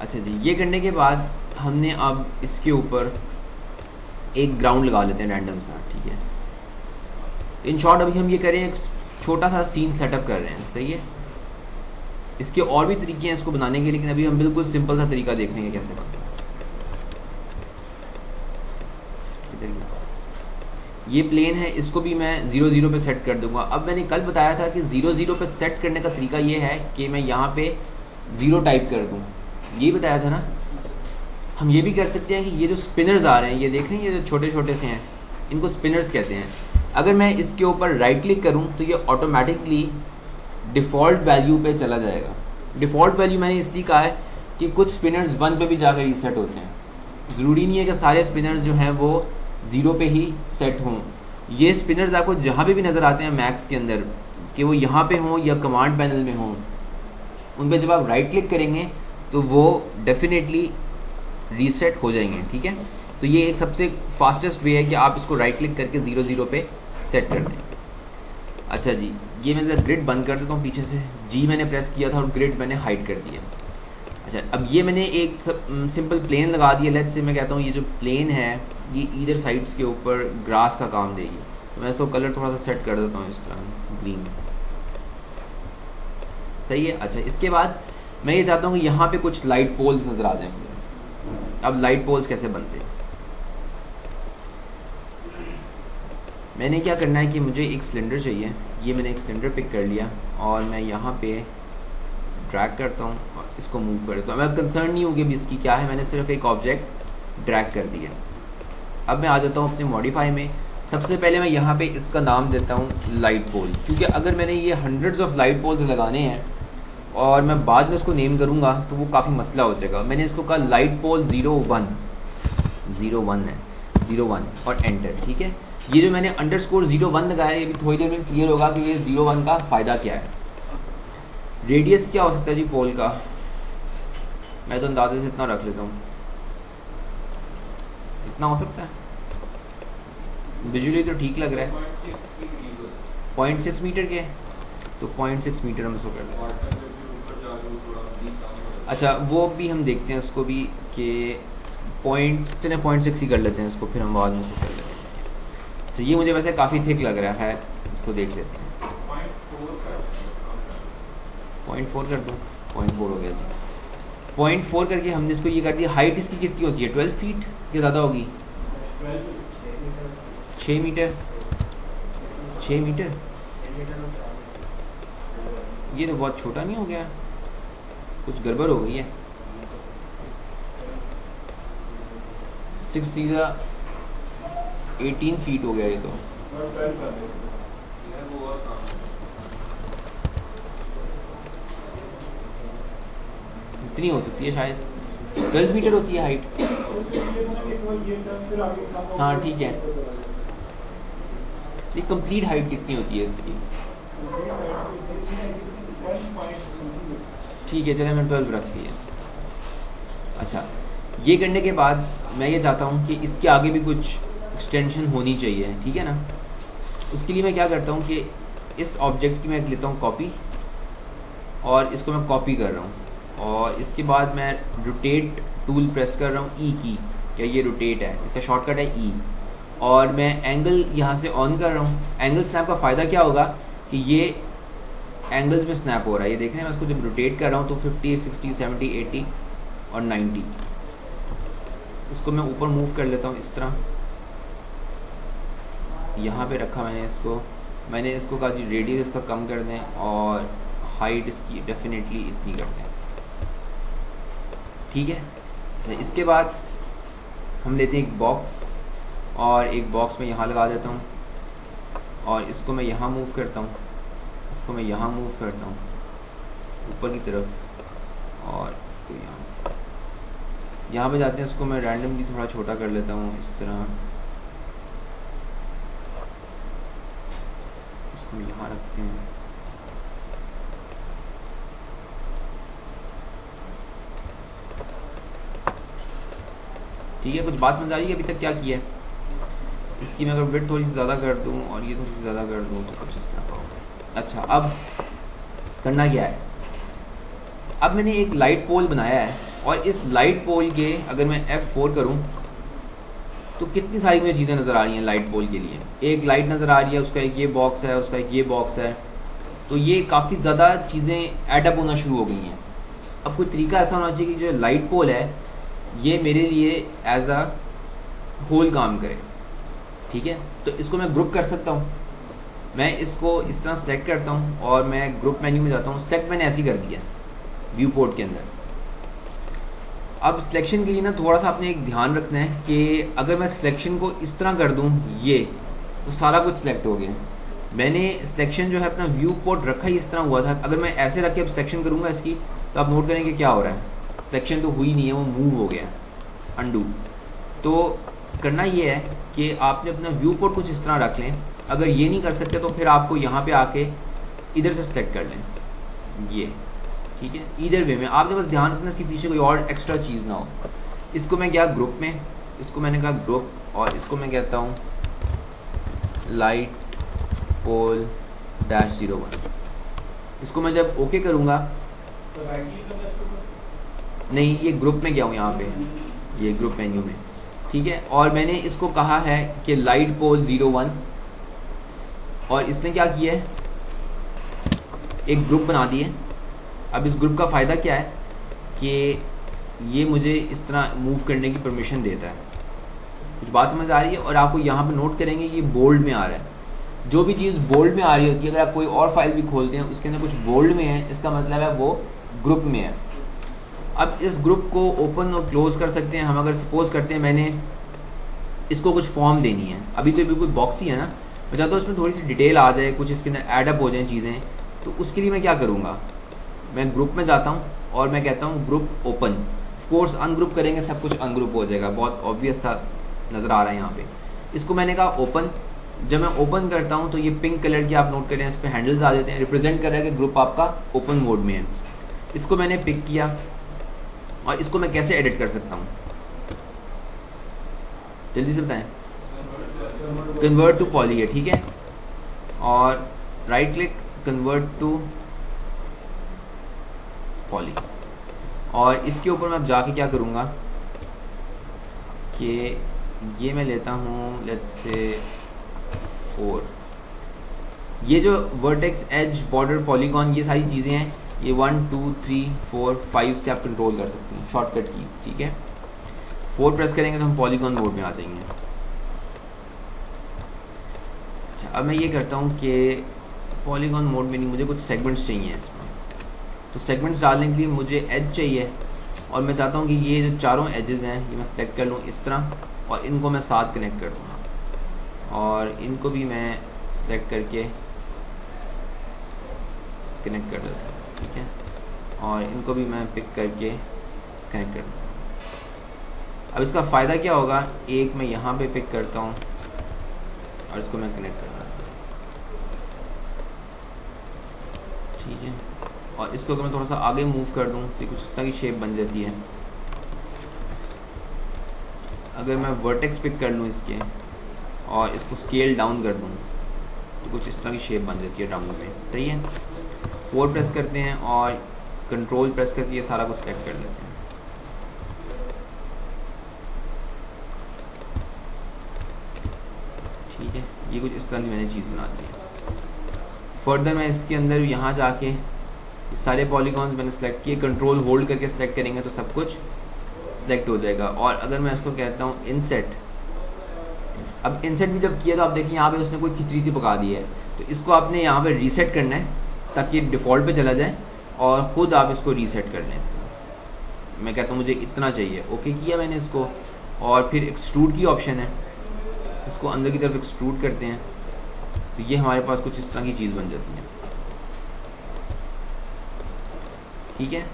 अच्छा जी, ये करने के बाद हमने अब इसके ऊपर एक ग्राउंड लगा लेते हैं रैंडम सा, ठीक है। इन शॉर्ट अभी हम ये करें एक छोटा सा सीन सेटअप कर रहे हैं, सही है। इसके और भी तरीके हैं इसको बनाने के, लेकिन अभी हम बिल्कुल सिंपल सा तरीका देखेंगे कैसे बनता है। ये प्लेन है, इसको भी मैं 0 0 पे सेट कर दूंगा। अब मैंने कल बताया था कि 0 0 पे सेट करने का तरीका ये है कि मैं यहाँ पे 0 टाइप कर दूँ, ये बताया था ना। हम ये भी कर सकते हैं कि ये जो स्पिनर्स आ रहे हैं, ये देख रहे हैं, ये जो छोटे छोटे से हैं, इनको स्पिनर्स कहते हैं। अगर मैं इसके ऊपर राइट क्लिक करूँ तो ये ऑटोमेटिकली डिफ़ॉल्ट वैल्यू पे चला जाएगा। डिफ़ॉल्ट वैल्यू मैंने इसलिए कहा है कि कुछ स्पिनर्स 1 पे भी जाकर रीसेट होते हैं। ज़रूरी नहीं है कि सारे स्पिनर्स जो हैं वो 0 पे ही सेट हों। ये स्पिनर्स आपको जहाँ पे भी नज़र आते हैं मैक्स के अंदर, कि वो यहाँ पे हों या कमांड पैनल में हों, उन पर जब आप राइट क्लिक करेंगे तो वो डेफिनेटली रीसेट हो जाएंगे, ठीक है। तो ये एक सबसे फास्टेस्ट वे है कि आप इसको राइट क्लिक करके 0 0 पे सेट कर दें। अच्छा जी, ये मैं ज़रा ग्रिड बंद कर देता हूँ पीछे से। जी मैंने प्रेस किया था और ग्रिड मैंने हाइड कर दिया। अच्छा, अब ये मैंने एक सिंपल प्लेन लगा दिया। लेट्स से मैं कहता हूँ ये जो प्लेन है ये ईदर साइड्स के ऊपर ग्रास का काम देगी। तो मैं इसको कलर थोड़ा सा सेट कर देता हूँ इस तरह, ग्रीन, सही है। अच्छा, इसके बाद मैं ये चाहता हूँ कि यहाँ पे कुछ लाइट पोल्स नज़र आ जाएंगे। अब लाइट पोल्स कैसे बनते हैं, मैंने क्या करना है कि मुझे एक सिलेंडर चाहिए। ये मैंने एक सिलेंडर पिक कर लिया और मैं यहाँ पे ड्रैग करता हूँ और इसको मूव कर देता हूँ। मैं कंसर्न नहीं हूँ कि इसकी क्या है, मैंने सिर्फ एक ऑब्जेक्ट ड्रैग कर दिया। अब मैं आ जाता हूँ अपने मॉडिफाई में। सबसे पहले मैं यहाँ पे इसका नाम देता हूँ लाइट पोल, क्योंकि अगर मैंने ये हंड्रेड्स ऑफ लाइट पोल्स लगाने हैं और मैं बाद में इसको नेम करूँगा तो वो काफ़ी मसला हो जाएगा। मैंने इसको कहा लाइट पोल 01 है, 01 और एंटर, ठीक है। ये जो मैंने अंडरस्कोर 01 लगाया है, ये भी थोड़ी देर में क्लियर होगा कि ये 01 का फ़ायदा क्या है। रेडियस क्या हो सकता है जी पोल का, मैं तो अंदाजे से इतना रख लेता हूँ, इतना हो सकता है। विजुअली तो ठीक लग रहा है, 0.6 मीटर के, तो 0.6 मीटर हम इसको कर लेंगे। अच्छा, वो भी हम देखते हैं उसको भी कि चले 0.6 ही कर लेते हैं इसको, फिर हम बाद में इसको कर लेते हैं। तो ये मुझे वैसे काफ़ी थिक लग रहा है, इसको देख लेते हैं। 0.4 कर दूँ, 0.4 हो गया जी। 0.4 करके हमने इसको ये कर दिया। हाइट इसकी कितनी होती है, 12 फीट या ज़्यादा होगी, 6 मीटर, 6 मीटर। ये तो बहुत छोटा नहीं हो गया, कुछ गड़बड़ हो गई है। 6 3 18 फीट हो गया ये तो। इतनी हो सकती है शायद, 12 मीटर होती है हाइट। हाँ ठीक है, ये कंप्लीट हाइट कितनी होती है इसकी, ठीक है चले मैंने 12 रख दिया। अच्छा, ये करने के बाद मैं ये चाहता हूँ कि इसके आगे भी कुछ एक्सटेंशन होनी चाहिए, ठीक है ना। उसके लिए मैं क्या करता हूँ कि इस ऑब्जेक्ट की मैं लेता हूँ कॉपी और इसको मैं कॉपी कर रहा हूँ और इसके बाद मैं रोटेट टूल प्रेस कर रहा हूँ, ई की, क्या ये रोटेट है, इसका शॉर्टकट है ई, और मैं एंगल यहाँ से ऑन कर रहा हूँ। एंगल स्नैप का फ़ायदा क्या होगा कि ये एंगल्स में स्नैप हो रहा है, ये देख रहे हैं। मैं इसको जब रोटेट कर रहा हूँ तो 50 60 70 80 और 90, इसको मैं ऊपर मूव कर लेता हूँ इस तरह। यहाँ पे रखा मैंने इसको कहा जी रेडियस इसका कम कर दें और हाइट इसकी डेफिनेटली इतनी कर दें, ठीक है। अच्छा, इसके बाद हम लेते हैं एक बॉक्स और एक बॉक्स में यहाँ लगा देता हूँ और इसको मैं यहाँ मूव करता हूँ, इसको मैं यहाँ मूव करता हूँ ऊपर की तरफ और इसको यहाँ पे जाते हैं। इसको मैं रैंडमली थोड़ा छोटा कर लेता हूँ इस तरह, इसको यहाँ रखते हैं। ठीक है, कुछ बात समझ आ रही है अभी तक क्या किया है। इसकी मैं अगर विड्थ थोड़ी सी ज़्यादा कर दूँ और ये थोड़ी सी ज़्यादा कर दूँ तो कुछ इस तरह होगा। अच्छा, अब करना क्या है, अब मैंने एक लाइट पोल बनाया है और इस लाइट पोल के अगर मैं F4 करूं तो कितनी सारी मुझे चीज़ें नज़र आ रही हैं लाइट पोल के लिए। एक लाइट नज़र आ रही है, उसका एक ये बॉक्स है, उसका एक ये बॉक्स है, तो ये काफ़ी ज़्यादा चीज़ें एडअप होना शुरू हो गई हैं। अब कोई तरीका ऐसा होना चाहिए कि जो लाइट पोल है ये मेरे लिए एज अ होल काम करे। ठीक है, तो इसको मैं ग्रुप कर सकता हूँ। मैं इसको इस तरह सेलेक्ट करता हूँ और मैं ग्रुप मेन्यू में जाता हूँ। सेलेक्ट मैंने ऐसे ही कर दिया व्यू पोर्ट के अंदर। अब सिलेक्शन के लिए ना थोड़ा सा आपने एक ध्यान रखना है कि अगर मैं सिलेक्शन को इस तरह कर दूँ ये, तो सारा कुछ सिलेक्ट हो गया। मैंने सिलेक्शन जो है अपना व्यू पोर्ट रखा ही इस तरह हुआ था। अगर मैं ऐसे रख के अब सिलेक्शन करूँगा इसकी, तो आप नोट करेंगे क्या हो रहा है, सिलेक्शन तो हुई नहीं है, वो मूव हो गया, अनडू। तो करना ये है कि आपने अपना व्यू पोर्ट कुछ इस तरह रख लें। अगर ये नहीं कर सकते तो फिर आपको यहाँ पे आके इधर से सिलेक्ट कर लें ये। ठीक है, इधर वे में आपने बस ध्यान रखना इसके पीछे कोई और एक्स्ट्रा चीज़ ना हो। इसको मैं क्या ग्रुप में, इसको मैंने कहा ग्रुप, और इसको मैं कहता हूँ लाइट पोल -01। इसको मैं जब ओके करूँगा, नहीं ये ग्रुप में गया हूँ यहाँ पे, ये ग्रुप मेन्यू में। ठीक है, और मैंने इसको कहा है कि लाइट पोल 01, और इसने क्या किया है, एक ग्रुप बना दिए। अब इस ग्रुप का फ़ायदा क्या है कि ये मुझे इस तरह मूव करने की परमिशन देता है। कुछ बात समझ आ रही है? और आपको यहाँ पे नोट करेंगे कि ये बोल्ड में आ रहा है। जो भी चीज़ बोल्ड में आ रही होती है, अगर आप कोई और फाइल भी खोलते हैं उसके अंदर कुछ बोल्ड में है, इसका मतलब है वो ग्रुप में है। अब इस ग्रुप को ओपन और क्लोज कर सकते हैं हम। अगर सपोज करते हैं मैंने इसको कुछ फॉर्म देनी है, अभी तो बिल्कुल बॉक्स ही है ना, मैं चाहता हूँ इसमें थोड़ी सी डिटेल आ जाए, कुछ इसके अंदर एडअप हो जाए चीज़ें। तो उसके लिए मैं क्या करूँगा, मैं ग्रुप में जाता हूँ और मैं कहता हूँ ग्रुप ओपन। ऑफकोर्स अनग्रुप करेंगे सब कुछ अनग्रुप हो जाएगा, बहुत ऑब्वियस सा नज़र आ रहा है यहाँ पे। इसको मैंने कहा ओपन। जब मैं ओपन करता हूँ तो ये पिंक कलर की आप नोट करें, इस पर हैंडल्स आ जाते हैं, रिप्रेजेंट कर रहा है कि ग्रुप आपका ओपन मोड में है। इसको मैंने पिक किया और इसको मैं कैसे एडिट कर सकता हूँ, जल्दी से बताएं। कन्वर्ट टू पॉली है, ठीक है, और right click convert to poly, और इसके ऊपर मैं अब जाके क्या करूँगा कि ये मैं लेता हूँ लेट्स से 4। ये जो वर्टेक्स एज बॉर्डर पॉलीगॉन ये सारी चीज़ें हैं, ये 1 2 3 4 5 से आप कंट्रोल कर सकते हैं, शॉर्टकट कीज। ठीक है, 4 प्रेस करेंगे तो हम पॉलीगॉन मोड में आ जाएंगे। अच्छा, अब मैं ये करता हूँ कि पॉलीगॉन मोड में नहीं, मुझे कुछ सेगमेंट्स चाहिए इसमें। तो सेगमेंट्स डालने के लिए मुझे एज चाहिए, और मैं चाहता हूँ कि ये जो चारों एजेस हैं ये मैं सेलेक्ट कर लूँ इस तरह, और इनको मैं साथ कनेक्ट कर दूँगा, और इनको भी मैं सेलेक्ट करके कनेक्ट कर देता हूँ। ठीक है, और इनको भी मैं पिक करके कनेक्ट कर दूँगा। अब इसका फ़ायदा क्या होगा, एक मैं यहाँ पे पिक करता हूँ और इसको मैं कनेक्ट कर देता हूँ। ठीक है, और इसको अगर मैं थोड़ा सा आगे मूव कर दूँ तो कुछ इस तरह की शेप बन जाती है। अगर मैं वर्टेक्स पिक कर लूँ इसके और इसको स्केल डाउन कर दूँ तो कुछ इस तरह की शेप बन जाती है डाउन में। सही है, 4 प्रेस करते हैं और कंट्रोल प्रेस करके ये सारा कुछ सेलेक्ट कर लेते हैं। ठीक है, ये कुछ इस तरह की मैंने चीज़ बना दी है। फर्दर मैं इसके अंदर यहाँ जाके सारे पॉलीगॉन्स मैंने सेलेक्ट किए, कंट्रोल होल्ड करके सेलेक्ट करेंगे तो सब कुछ सेलेक्ट हो जाएगा। और अगर मैं इसको कहता हूँ इनसेट, अब इनसेट भी जब किया तो आप देखिए यहाँ पे उसने कोई खिचड़ी सी पका दी है, तो इसको आपने यहाँ पे रीसेट करना है ताकि डिफ़ॉल्ट पे चला जाए, और ख़ुद आप इसको रीसेट कर लें इस तरह। मैं कहता हूँ मुझे इतना चाहिए, ओके किया मैंने इसको, और फिर एक्सट्रूड की ऑप्शन है, इसको अंदर की तरफ एक्सट्रूड करते हैं तो ये हमारे पास कुछ इस तरह की चीज़ बन जाती है। ठीक है,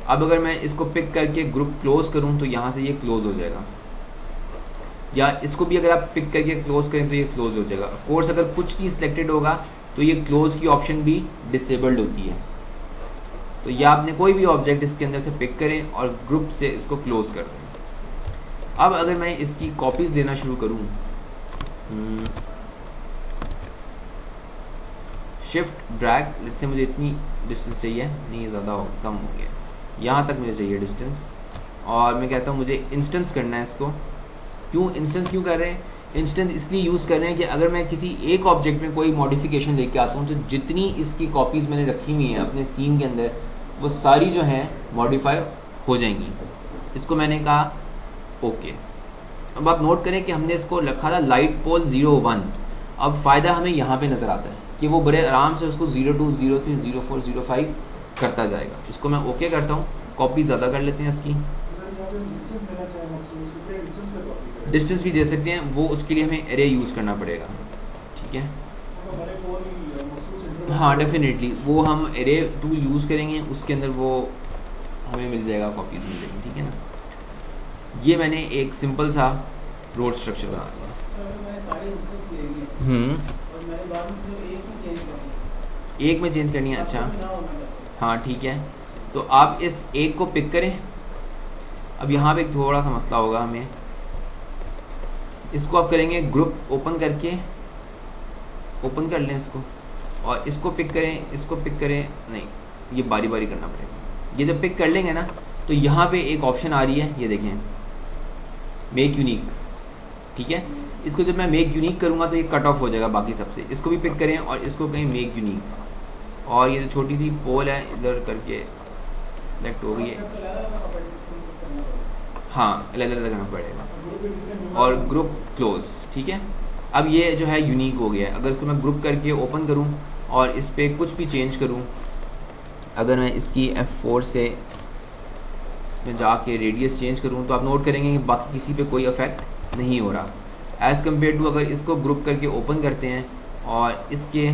अब अगर मैं इसको पिक करके ग्रुप क्लोज करूं तो यहाँ से ये क्लोज हो जाएगा, या इसको भी अगर आप पिक करके क्लोज करें तो ये क्लोज हो जाएगा। ऑफ कोर्स अगर कुछ नहीं सिलेक्टेड होगा तो ये क्लोज की ऑप्शन भी डिसेबल्ड होती है। तो या आपने कोई भी ऑब्जेक्ट इसके अंदर से पिक करें और ग्रुप से इसको क्लोज कर दें। अब अगर मैं इसकी कॉपीज लेना शुरू करूँ, शिफ्ट ड्रैग, लेट्स से मुझे इतनी डिस्टेंस चाहिए, नहीं ये ज़्यादा कम हो गया, यहाँ तक मुझे चाहिए डिस्टेंस, और मैं कहता हूँ मुझे इंस्टेंस करना है इसको। क्यों इंस्टेंस क्यों कर रहे हैं? इंस्टेंस इसलिए यूज़ कर रहे हैं कि अगर मैं किसी एक ऑब्जेक्ट में कोई मॉडिफिकेशन लेके आता हूँ तो जितनी इसकी कॉपीज़ मैंने रखी हुई हैं अपने सीन के अंदर वो सारी जो हैं मॉडिफाई हो जाएंगी। इसको मैंने कहा ओके। अब आप नोट करें कि हमने इसको रखा था लाइट पोल 01। अब फ़ायदा हमें यहाँ पे नज़र आता है कि वो बड़े आराम से उसको 02, 03, 04, 05 करता जाएगा। इसको मैं ओके करता हूँ, कॉपी ज़्यादा कर लेते हैं इसकी। डिस्टेंस भी दे सकते हैं, वो उसके लिए हमें एरे यूज़ करना पड़ेगा, ठीक है। हाँ डेफिनेटली वो हम एरे टूल यूज़ करेंगे, उसके अंदर वो हमें मिल जाएगा, कॉपीज़ मिल जाएगी, ठीक है ना। ये मैंने एक सिंपल सा रोड स्ट्रक्चर बना दिया। एक में चेंज करनी है, अच्छा हाँ ठीक है। तो आप इस एक को पिक करें। अब यहाँ पे एक थोड़ा सा मसला होगा हमें, इसको आप करेंगे ग्रुप ओपन करके, ओपन कर लें इसको और इसको पिक करें, इसको पिक करें, नहीं ये बारी बारी करना पड़ेगा। ये जब पिक कर लेंगे ना तो यहाँ पे एक ऑप्शन आ रही है, ये देखें मेक यूनिक, ठीक है। इसको जब मैं मेक यूनिक करूँगा तो ये कट ऑफ हो जाएगा बाकी सबसे। इसको भी पिक करें और इसको कहें मेक यूनिक, और ये जो छोटी सी पोल है इधर करके सिलेक्ट हो गई है, हाँ अलग अलग करना पड़ेगा, और ग्रुप क्लोज, ठीक है। अब ये जो है यूनिक हो गया है। अगर इसको मैं ग्रुप करके ओपन करूं और इस पर कुछ भी चेंज करूं, अगर मैं इसकी F4 से इसमें जाके रेडियस चेंज करूं तो आप नोट करेंगे कि बाकी किसी पे कोई इफेक्ट नहीं हो रहा। एज़ कम्पेयर टू अगर इसको ग्रुप करके ओपन करते हैं और इसके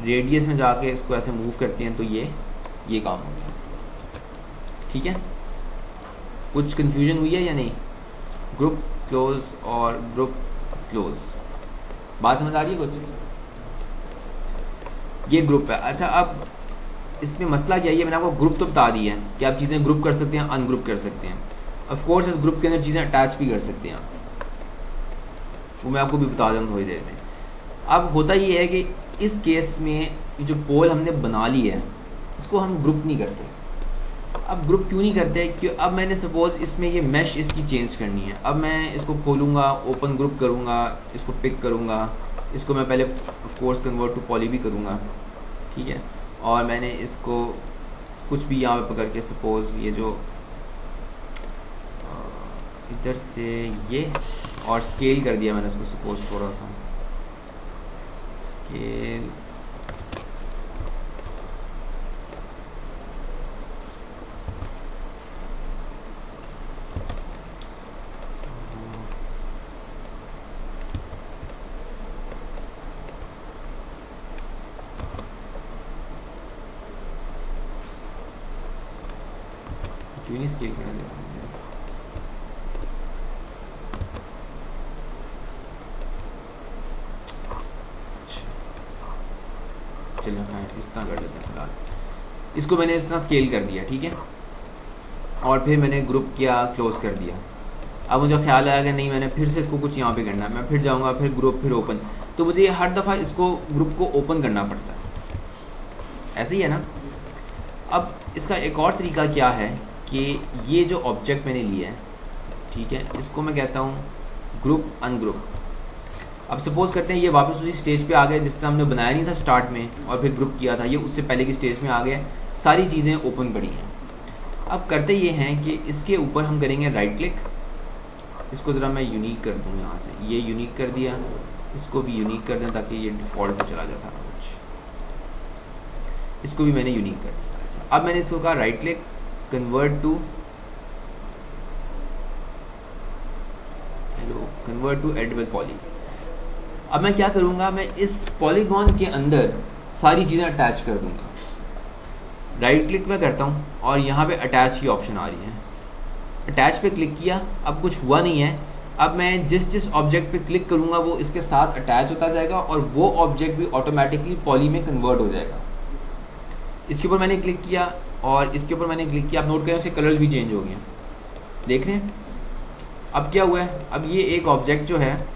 रेडियस में जाके इसको ऐसे मूव करते हैं तो ये काम हो गया, ठीक है। कुछ कंफ्यूजन हुई है या नहीं? ग्रुप क्लोज और ग्रुप क्लोज, बात समझ आ रही है कुछ? ये ग्रुप है। अच्छा अब इसमें मसला क्या है, ये मैंने आपको ग्रुप तो बता दिया है कि आप चीज़ें ग्रुप कर सकते हैं, अनग्रुप कर सकते हैं। ऑफ कोर्स इस ग्रुप के अंदर चीज़ें अटैच भी कर सकते हैं, वो मैं आपको भी बता दूँ थोड़ी देर में। अब होता ये है कि इस केस में जो पोल हमने बना ली है इसको हम ग्रुप नहीं करते। अब ग्रुप क्यों नहीं करते? कि अब मैंने सपोज इसमें ये मैश इसकी चेंज करनी है। अब मैं इसको खोलूँगा, ओपन ग्रुप करूँगा, इसको पिक करूँगा, इसको मैं पहले of course convert to poly भी करूँगा, ठीक है। और मैंने इसको कुछ भी यहाँ पे पकड़ के सपोज ये जो इधर से ये और स्केल कर दिया मैंने इसको, सपोज थोड़ा सा स्केल, क्यों नहीं स्केल करने देता मुझे? चलिए खैर इस तरह कर लेते हैं फिलहाल। इसको मैंने इस तरह स्केल कर दिया, ठीक है। और फिर मैंने ग्रुप किया, क्लोज कर दिया। अब मुझे ख्याल आया कि नहीं मैंने फिर से इसको कुछ यहाँ पे करना है, मैं फिर जाऊँगा, फिर ग्रुप, फिर ओपन, तो मुझे हर दफ़ा इसको ग्रुप को ओपन करना पड़ता है। ऐसे ही है ना। अब इसका एक और तरीका क्या है कि ये जो ऑब्जेक्ट मैंने लिया है, ठीक है, इसको मैं कहता हूँ ग्रुप अनग्रुप। अब सपोज करते हैं ये वापस उसी स्टेज पे आ गया जिस तरह हमने बनाया नहीं था स्टार्ट में और फिर ग्रुप किया था, ये उससे पहले की स्टेज में आ गया, सारी चीज़ें ओपन पड़ी हैं। अब करते ये हैं कि इसके ऊपर हम करेंगे राइट क्लिक, इसको ज़रा मैं यूनिक कर दूँ यहाँ से, ये यूनिक कर दिया, इसको भी यूनिक कर दें ताकि ये डिफ़ॉल्ट पे चला जाए सारा कुछ, इसको भी मैंने यूनिक कर दिया। अच्छा अब मैंने इसको कहा right click, convert to editable poly. अब मैं क्या करूँगा, मैं इस पॉलीगॉन के अंदर सारी चीज़ें अटैच कर दूँगा। राइट क्लिक मैं करता हूँ और यहाँ पे अटैच की ऑप्शन आ रही है, अटैच पे क्लिक किया, अब कुछ हुआ नहीं है। अब मैं जिस ऑब्जेक्ट पे क्लिक करूँगा वो इसके साथ अटैच होता जाएगा और वो ऑब्जेक्ट भी ऑटोमेटिकली पॉली में कन्वर्ट हो जाएगा। इसके ऊपर मैंने क्लिक किया और इसके ऊपर मैंने क्लिक किया, आप नोट करें उसके कलर्स भी चेंज हो गए, देख रहे हैं। अब क्या हुआ है, अब ये एक ऑब्जेक्ट जो है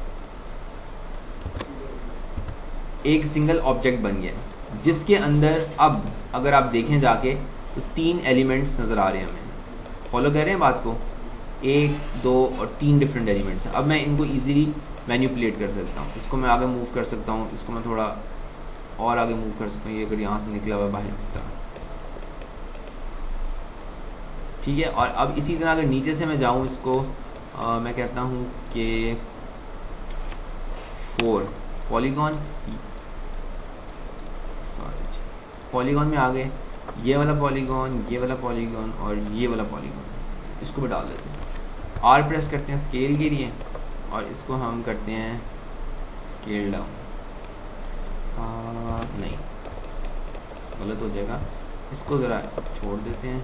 एक सिंगल ऑब्जेक्ट बन गया जिसके अंदर अब अगर आप देखें जाके तो 3 एलिमेंट्स नज़र आ रहे हैं हमें, फॉलो कर रहे हैं बात को? 1, 2 और 3 डिफरेंट एलिमेंट्स हैं। अब मैं इनको ईजिली मैनिपुलेट कर सकता हूँ। इसको मैं आगे मूव कर सकता हूँ, इसको मैं थोड़ा और आगे मूव कर सकता हूँ। ये अगर यहाँ से निकला हुआ बाहर इस तरह, ठीक है। और अब इसी तरह अगर नीचे से मैं जाऊँ, इसको मैं कहता हूँ कि 4 पॉलीगॉन, सॉरी पॉलीगॉन में आ गए, ये वाला पॉलीगॉन, ये वाला पॉलीगॉन और ये वाला पॉलीगॉन, इसको भी डाल देते हैं। आर प्रेस करते हैं स्केल के लिए और इसको हम करते हैं स्केल डाउन। नहीं, गलत हो जाएगा, इसको ज़रा छोड़ देते हैं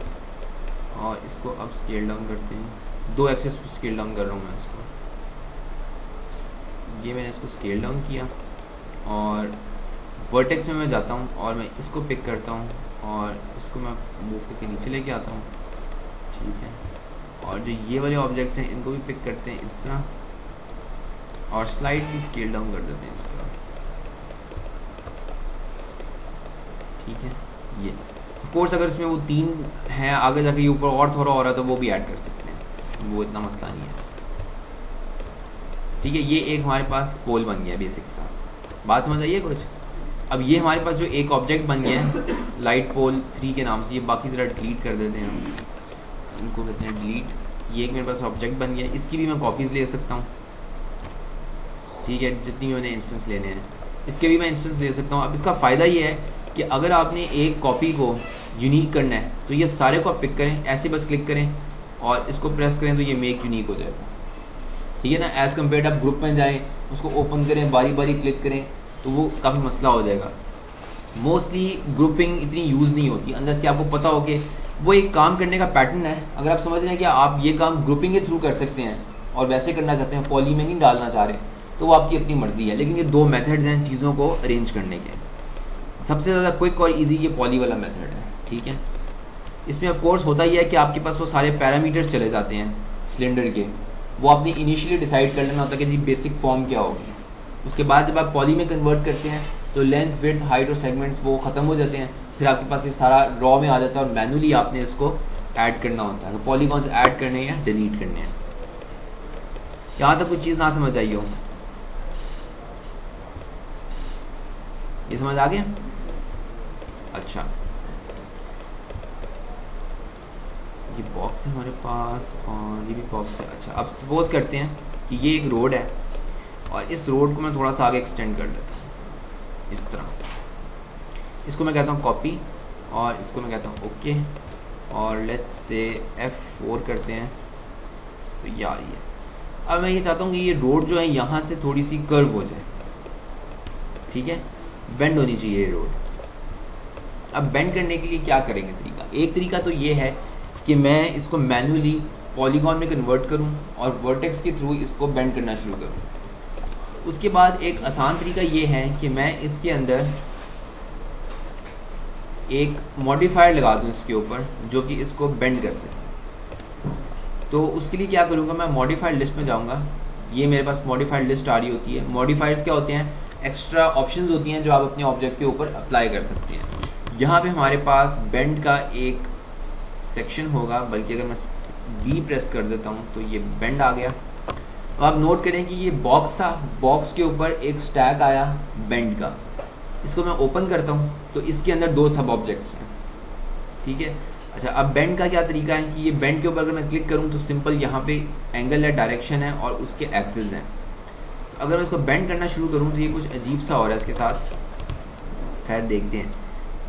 और इसको अब स्केल डाउन करते हैं। 2 एक्सेस पर स्केल डाउन कर रहा हूँ मैं इसको। ये मैंने इसको स्केल डाउन किया और वर्टेक्स में मैं जाता हूँ और मैं इसको पिक करता हूँ और इसको मैं मूव करके नीचे लेके आता हूँ, ठीक है। और जो ये वाले ऑब्जेक्ट्स हैं इनको भी पिक करते हैं इस तरह और स्लाइडली स्केल डाउन कर देते हैं इस तरह, ठीक है। ये ऑफ कोर्स अगर इसमें वो 3 हैं, आगे जाके ये ऊपर और थोड़ा हो रहा है तो वो भी ऐड कर सकते हैं, वो इतना मसला नहीं है, ठीक है। ये एक हमारे पास पोल बन गया बेसिक सा, बात समझ आइए कुछ। अब ये हमारे पास जो एक ऑब्जेक्ट बन गया है लाइट पोल 3 के नाम से, ये बाकी ज़रा डिलीट कर देते हैं हम, इनको कहते हैं डिलीट। ये एक मेरे पास ऑब्जेक्ट बन गया, इसकी भी मैं कॉपीज़ ले सकता हूँ, ठीक है। जितनी भी मैंने इंस्टेंस लेने हैं इसके भी मैं इंस्टेंस ले सकता हूँ। अब इसका फ़ायदा ये है कि अगर आपने एक कॉपी को यूनिक करना है तो ये सारे को आप पिक करें, ऐसे बस क्लिक करें और इसको प्रेस करें तो ये मेक यूनिक हो जाएगा, ठीक है ना। एज़ कम्पेयर आप ग्रुप में जाएँ, उसको ओपन करें, बारी बारी क्लिक करें तो वो काफ़ी मसला हो जाएगा। मोस्टली ग्रुपिंग इतनी यूज़ नहीं होती अनलेस कि आपको पता हो कि वो एक काम करने का पैटर्न है। अगर आप समझ रहे हैं कि आप ये काम ग्रुपिंग के थ्रू कर सकते हैं और वैसे करना चाहते हैं, पॉली में नहीं डालना चाह रहे, तो वो आपकी अपनी मर्ज़ी है। लेकिन ये 2 मेथड्स हैं चीज़ों को अरेंज करने के। सबसे ज़्यादा क्विक और ईजी ये पॉली वाला मेथड है, ठीक है। इसमें ऑफ कोर्स होता ही है कि आपके पास वो सारे पैरामीटर्स चले जाते हैं सिलेंडर के, वो आपने इनिशियली डिसाइड कर लेना होता है कि जी बेसिक फॉर्म क्या होगी। उसके बाद जब आप पॉली में कन्वर्ट करते हैं तो लेंथ, विड्थ, हाइट और सेगमेंट्स वो ख़त्म हो जाते हैं, फिर आपके पास ये सारा रॉ में आ जाता है और मैनुअली आपने इसको ऐड करना होता है। तो पॉलीगॉन्स ऐड करने या डिलीट करने हैं। यहाँ तक कुछ चीज़ ना समझ आई हो, ये समझ आ गया? अच्छा, ये बॉक्स है हमारे पास और ये भी बॉक्स है। अच्छा, अब सपोज करते हैं कि ये एक रोड है और इस रोड को मैं थोड़ा सा आगे एक्सटेंड कर देता हूँ इस तरह। इसको मैं कहता हूँ कॉपी और इसको मैं कहता हूँ ओके और लेट्स से F4 करते हैं तो यार ये अब मैं ये चाहता हूँ कि ये रोड जो है यहाँ से थोड़ी सी कर्व हो जाए, ठीक है, बेंड होनी चाहिए ये रोड। अब बेंड करने के लिए क्या करेंगे तरीका? एक तरीका तो ये है कि मैं इसको मैन्युअली पॉलीगॉन में कन्वर्ट करूँ और वर्टेक्स के थ्रू इसको बेंड करना शुरू करूँ। उसके बाद एक आसान तरीका ये है कि मैं इसके अंदर एक मॉडिफायर लगा दूँ इसके ऊपर जो कि इसको बेंड कर सके। तो उसके लिए क्या करूँगा, मैं मॉडिफायर लिस्ट में जाऊँगा। ये मेरे पास मॉडिफायर लिस्ट आ रही होती है। मॉडिफायर्स क्या होते हैं? एक्स्ट्रा ऑप्शंस होती हैं जो आप अपने ऑब्जेक्ट के ऊपर अप्लाई कर सकते हैं। यहाँ पे हमारे पास बेंड का एक सेक्शन होगा, बल्कि अगर मैं बी प्रेस कर देता हूँ तो ये बेंड आ गया। तो आप नोट करें कि ये बॉक्स था, बॉक्स के ऊपर एक स्टैक आया बेंड का। इसको मैं ओपन करता हूँ तो इसके अंदर 2 सब ऑब्जेक्ट्स हैं, ठीक है। अच्छा, अब बेंड का क्या तरीका है कि ये बेंड के ऊपर अगर मैं क्लिक करूँ तो सिंपल यहाँ पे एंगल है, डायरेक्शन है और उसके एक्सिस हैं। तो अगर मैं इसको बेंड करना शुरू करूँ तो ये कुछ अजीब सा हो रहा है इसके साथ। खैर देखते हैं,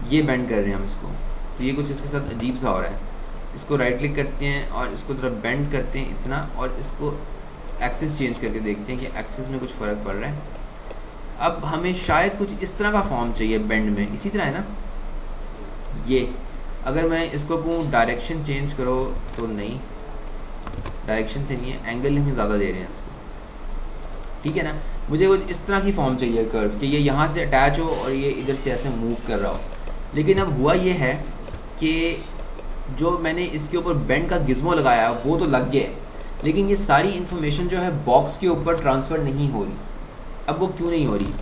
ये बेंड कर रहे हैं हम इसको, तो ये कुछ इसके साथ अजीब सा हो रहा है। इसको राइट क्लिक करते हैं और इसको थोड़ा बेंड करते हैं इतना, और इसको एक्सिस चेंज करके देखते हैं कि एक्सिस में कुछ फ़र्क पड़ रहा है। अब हमें शायद कुछ इस तरह का फॉर्म चाहिए बेंड में, इसी तरह है ना ये। अगर मैं इसको कहूँ डायरेक्शन चेंज करो तो नहीं, डायरेक्शन से नहीं है, एंगल हमें ज़्यादा दे रहे हैं इसको, ठीक है ना। मुझे कुछ इस तरह की फॉर्म चाहिए कर्व कि ये यहाँ से अटैच हो और ये इधर से ऐसे मूव कर रहा हो। लेकिन अब हुआ ये है कि जो मैंने इसके ऊपर बेंड का गिज़्मो लगाया वो तो लग गया, लेकिन ये सारी इन्फॉर्मेशन जो है बॉक्स के ऊपर ट्रांसफ़र नहीं हो रही। अब वो क्यों नहीं हो रही?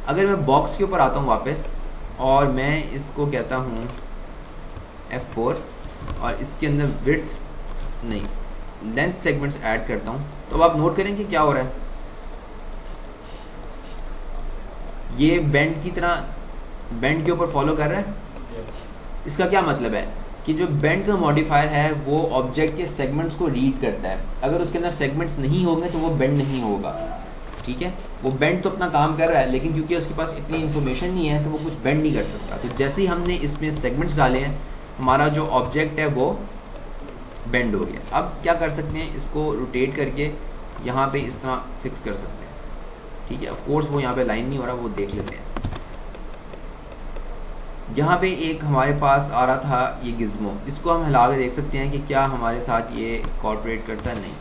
अगर मैं बॉक्स के ऊपर आता हूँ वापस और मैं इसको कहता हूँ F4 और इसके अंदर विड्थ नहीं, लेंथ सेगमेंट्स ऐड करता हूँ। तो अब आप नोट करेंगे क्या हो रहा है, ये बेंड की तरह बेंड के ऊपर फॉलो कर रहा है। इसका क्या मतलब है कि जो बेंड का मॉडिफायर है वो ऑब्जेक्ट के सेगमेंट्स को रीड करता है, अगर उसके अंदर सेगमेंट्स नहीं होंगे तो वो बेंड नहीं होगा, ठीक है। वो बेंड तो अपना काम कर रहा है, लेकिन क्योंकि उसके पास इतनी इन्फॉर्मेशन नहीं है तो वो कुछ बेंड नहीं कर सकता। तो जैसे ही हमने इसमें सेगमेंट्स डाले हैं, हमारा जो ऑब्जेक्ट है वो बेंड हो गया। अब क्या कर सकते हैं, इसको रोटेट करके यहाँ पे इस तरह फिक्स कर सकते हैं, ठीक है। ऑफ कोर्स वो यहाँ पे लाइन नहीं हो रहा, वो देख लेते हैं। यहाँ पे एक हमारे पास आ रहा था ये गिज़्मो, इसको हम हिला के देख सकते हैं कि क्या हमारे साथ ये कॉर्पोरेट करता है। नहीं,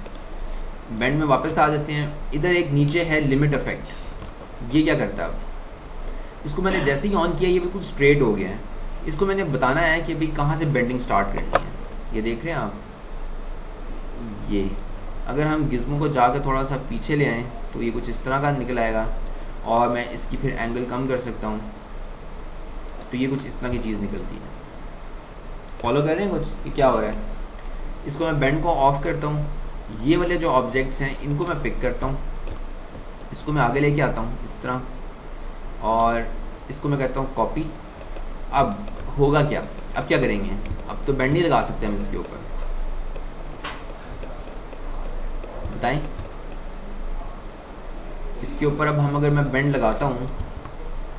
बेंड में वापस आ जाते हैं। इधर एक नीचे है लिमिट इफेक्ट, ये क्या करता है, इसको मैंने जैसे ही ऑन किया ये बिल्कुल स्ट्रेट हो गया है। इसको मैंने बताना है कि अभी कहाँ से बेंडिंग स्टार्ट करनी है। ये देख रहे हैं आप, ये अगर हम गिज़्मो को जाकर थोड़ा सा पीछे ले आएँ तो ये कुछ इस तरह का निकल आएगा, और मैं इसकी फिर एंगल कम कर सकता हूँ तो ये कुछ इस तरह की चीज़ निकलती है। फॉलो कर रहे हैं कुछ, ये क्या हो रहा है। इसको मैं बेंड को ऑफ करता हूँ, ये वाले जो ऑब्जेक्ट्स हैं इनको मैं पिक करता हूँ, इसको मैं आगे लेके आता हूँ इस तरह, और इसको मैं कहता हूँ कॉपी। अब होगा क्या, अब क्या करेंगे, अब तो बेंड नहीं लगा सकते हम इसके ऊपर, बताएं। इसके ऊपर अब हम अगर मैं बेंड लगाता हूँ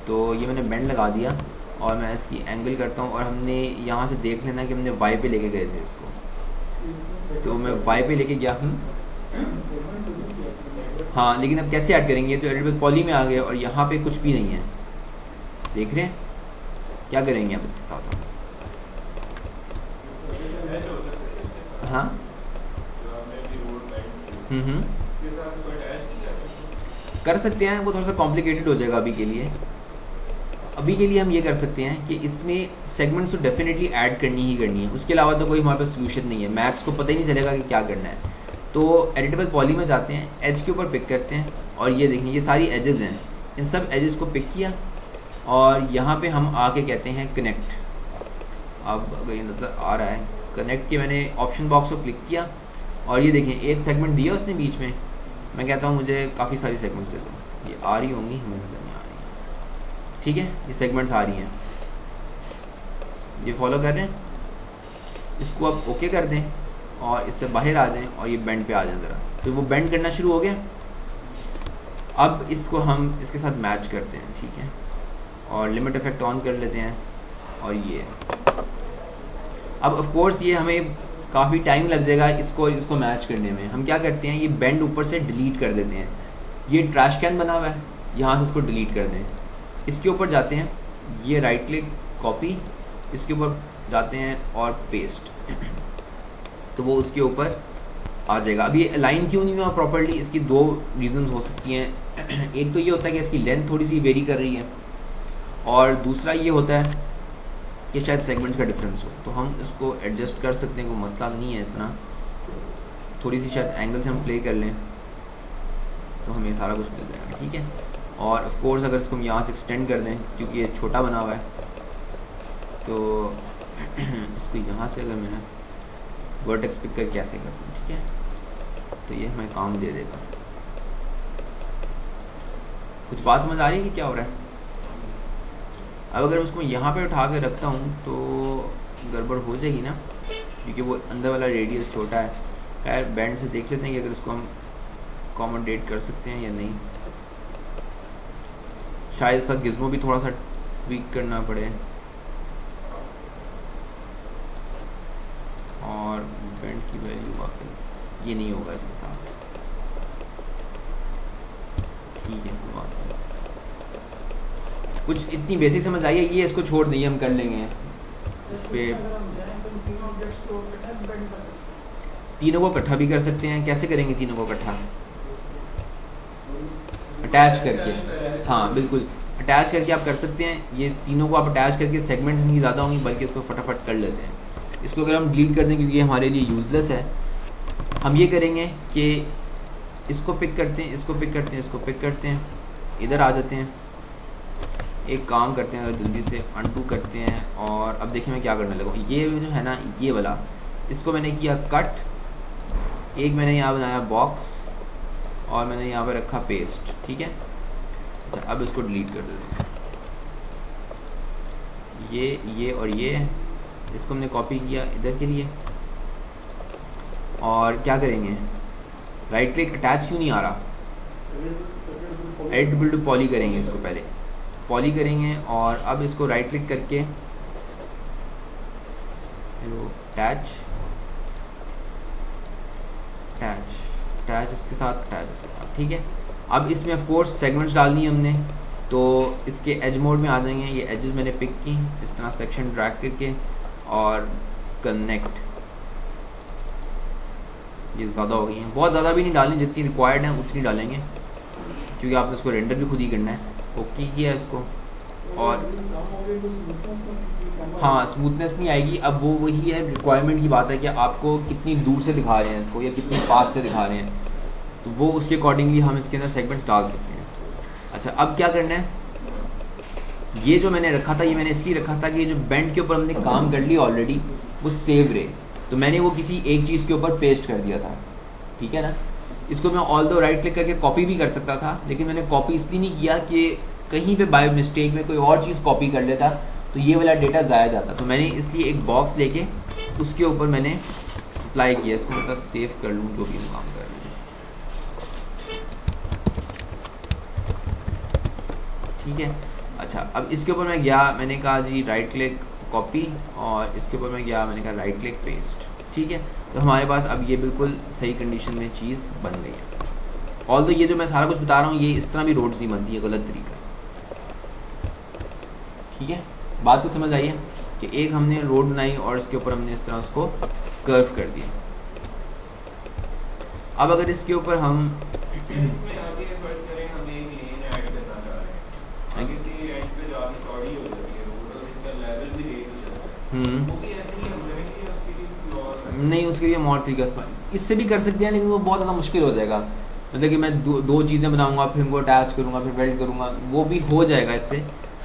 तो ये मैंने बेंड लगा दिया, और मैं इसकी एंगल करता हूँ, और हमने यहाँ से देख लेना कि हमने वाई पे लेके गए थे इसको, तो मैं वाई पे लेके गया हूँ। हाँ, लेकिन अब कैसे ऐड करेंगे, तो एडिट पॉली में आ गए और यहाँ पे कुछ भी नहीं है, देख रहे हैं। क्या करेंगे अब इसके साथ हम, हाँ कर सकते हैं, वो थोड़ा सा कॉम्प्लिकेटेड हो जाएगा अभी के लिए। अभी के लिए हम ये कर सकते हैं कि इसमें सेगमेंट्स तो डेफिनेटली ऐड करनी ही करनी है, उसके अलावा तो कोई हमारे पास सोल्यूशन नहीं है। मैक्स को पता ही नहीं चलेगा कि क्या करना है। तो एडिटेबल पॉली में जाते हैं, एज के ऊपर पिक करते हैं, और ये देखें ये सारी एजेस हैं, इन सब एजेस को पिक किया, और यहाँ पे हम आके कहते हैं कनेक्ट। अब अगर ये नज़र आ रहा है, कनेक्ट के मैंने ऑप्शन बॉक्स को क्लिक किया, और ये देखें एक सेगमेंट दिया उसने बीच में। मैं कहता हूँ मुझे काफ़ी सारी सेगमेंट्स दे दो, ये आ रही होंगी, हमें नज़र नहीं आ रही है, ठीक है। ये सेगमेंट्स आ रही हैं, ये फॉलो कर रहे हैं। इसको आप ओके कर दें और इससे बाहर आ जाएं, और ये बेंड पे आ जाएं ज़रा, तो वो बेंड करना शुरू हो गया। अब इसको हम इसके साथ मैच करते हैं, ठीक है, और लिमिट इफेक्ट ऑन कर लेते हैं, और ये अब ऑफ कोर्स ये हमें काफ़ी टाइम लग जाएगा इसको मैच करने में। हम क्या करते हैं, ये बेंड ऊपर से डिलीट कर देते हैं। ये ट्रैश कैन बना हुआ है, यहाँ से इसको डिलीट कर दें। इसके ऊपर जाते हैं, ये राइट क्लिक कॉपी, इसके ऊपर जाते हैं और पेस्ट, तो वो उसके ऊपर आ जाएगा। अब ये अलाइन क्यों नहीं हुआ प्रॉपर्ली, इसकी दो रीजंस हो सकती हैं। एक तो ये होता है कि इसकी लेंथ थोड़ी सी वेरी कर रही है, और दूसरा ये होता है कि शायद सेगमेंट्स का डिफरेंस हो। तो हम इसको एडजस्ट कर सकते हैं, कोई मसला नहीं है इतना। थोड़ी सी शायद एंगल से हम प्ले कर लें तो हमें सारा कुछ मिल जाएगा, ठीक है। और ऑफ कोर्स अगर इसको हम यहाँ से एक्सटेंड कर दें, क्योंकि ये छोटा बना हुआ है, तो इसको यहाँ से अगर मैं वर्टेक्स पिक करके कैसे कर दूँ, ठीक है, तो ये हमें काम दे देगा। कुछ बात समझ आ रही है कि क्या हो रहा है। अब अगर उसको यहाँ पे उठा के रखता हूँ तो गड़बड़ हो जाएगी ना, क्योंकि वो अंदर वाला रेडियस छोटा है। खैर बैंड से देख लेते हैं कि अगर उसको हम अकोमोडेट कर सकते हैं या नहीं। शायद इसका गिज़्मो भी थोड़ा सा ट्वीक करना पड़े, और बैंड की वैल्यू वापस ये नहीं होगा इसके साथ, ठीक है। कोई बात नहीं, कुछ इतनी बेसिक समझ आई है, ये इसको छोड़ देंगे, हम कर लेंगे इस पे। तीनों को इकट्ठा भी कर सकते हैं। कैसे करेंगे तीनों को इकट्ठा, अटैच करके। हाँ बिल्कुल, अटैच करके आप कर सकते हैं। ये तीनों को आप अटैच करके सेगमेंट्स नहीं ज़्यादा होंगी, बल्कि इसको फटाफट कर लेते हैं। इसको अगर हम डिलीट कर दें, क्योंकि ये हमारे लिए यूजलेस है, हम ये करेंगे कि इसको पिक करते हैं, इसको पिक करते हैं, इसको पिक करते हैं, इधर आ जाते हैं। एक काम करते हैं, जल्दी से अनडू करते हैं, और अब देखिए मैं क्या करने लगा। ये जो है ना, ये वाला, इसको मैंने किया कट, एक मैंने यहाँ बनाया बॉक्स और मैंने यहाँ पे रखा पेस्ट, ठीक है। अच्छा अब इसको डिलीट कर देते हैं। ये और ये इसको हमने कॉपी किया इधर के लिए, और क्या करेंगे, राइट क्लिक, अटैच क्यों नहीं आ रहा, एडिट टू पॉली करेंगे, इसको पहले पॉली करेंगे और अब इसको राइट क्लिक करके अटैच इसके साथ, ठीक है। अब इसमें ऑफ कोर्स सेगमेंट्स डालनी है हमने, तो इसके एज मोड में आ जाएंगे। ये एजेस मैंने पिक की इस तरह सिलेक्शन ड्रैग करके और कनेक्ट, ये ज़्यादा हो गई हैं, बहुत ज़्यादा भी नहीं डालनी, जितनी रिक्वायर्ड है उतनी डालेंगे क्योंकि आपने इसको रेंडर भी खुद ही करना है। ओके किया इसको, और हाँ स्मूथनेस नहीं आएगी। अब वो वही है, रिक्वायरमेंट की बात है कि आपको कितनी दूर से दिखा रहे हैं इसको या कितनी पास से दिखा रहे हैं, तो वो उसके अकॉर्डिंगली हम इसके अंदर सेगमेंट्स डाल सकते हैं। अच्छा अब क्या करना है, ये जो मैंने रखा था, ये मैंने इसलिए रखा था कि ये जो बेंड के ऊपर हमने काम कर लिया ऑलरेडी वो सेव रहे, तो मैंने वो किसी एक चीज़ के ऊपर पेस्ट कर दिया था, ठीक है ना। इसको मैं ऑल दो राइट क्लिक करके कॉपी भी कर सकता था, लेकिन मैंने कॉपी इसलिए नहीं किया कि कहीं पे बाय मिस्टेक में कोई और चीज़ कॉपी कर लेता तो ये वाला डेटा ज़ाया जाता, तो मैंने इसलिए एक बॉक्स लेके उसके ऊपर मैंने अप्लाई किया। इसको मैं बस सेव कर लूँ जो भी हम काम कर रहे हैं, ठीक है। अच्छा अब इसके ऊपर मैं गया, मैंने कहा जी राइट क्लिक कॉपी, और इसके ऊपर मैं गया, मैंने कहा राइट क्लिक पेस्ट, ठीक है। तो हमारे पास अब ये बिल्कुल सही कंडीशन में चीज़ बन गई है। ऑल्दो ये जो मैं सारा कुछ बता रहा हूँ ये इस तरह भी रोड्स नहीं बनती है, गलत तरीका, ठीक है। बात कुछ समझ आई है कि एक हमने रोड बनाई और इसके ऊपर हमने इस तरह उसको कर्व कर दिया। अब अगर इसके ऊपर हम नहीं, उसके लिए मॉड तरीका इससे भी कर सकते हैं, लेकिन वो बहुत ज़्यादा मुश्किल हो जाएगा। मतलब कि मैं दो चीज़ें बनाऊंगा, फिर उनको अटैच करूंगा, फिर वेल्ड करूंगा, वो भी हो जाएगा इससे,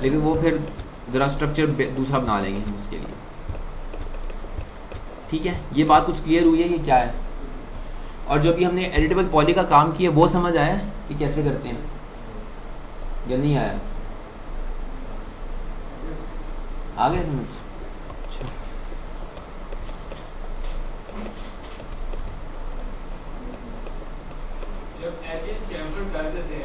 लेकिन वो फिर ज़रा स्ट्रक्चर दूसरा बना लेंगे हम उसके लिए, ठीक है। ये बात कुछ क्लियर हुई है कि क्या है, और जो भी हमने एडिटेबल पॉली का काम किया वो समझ आया कि कैसे करते हैं या नहीं आया, आ गया समझ। अच्छा जब एजेस चैम्फर कर देते हैं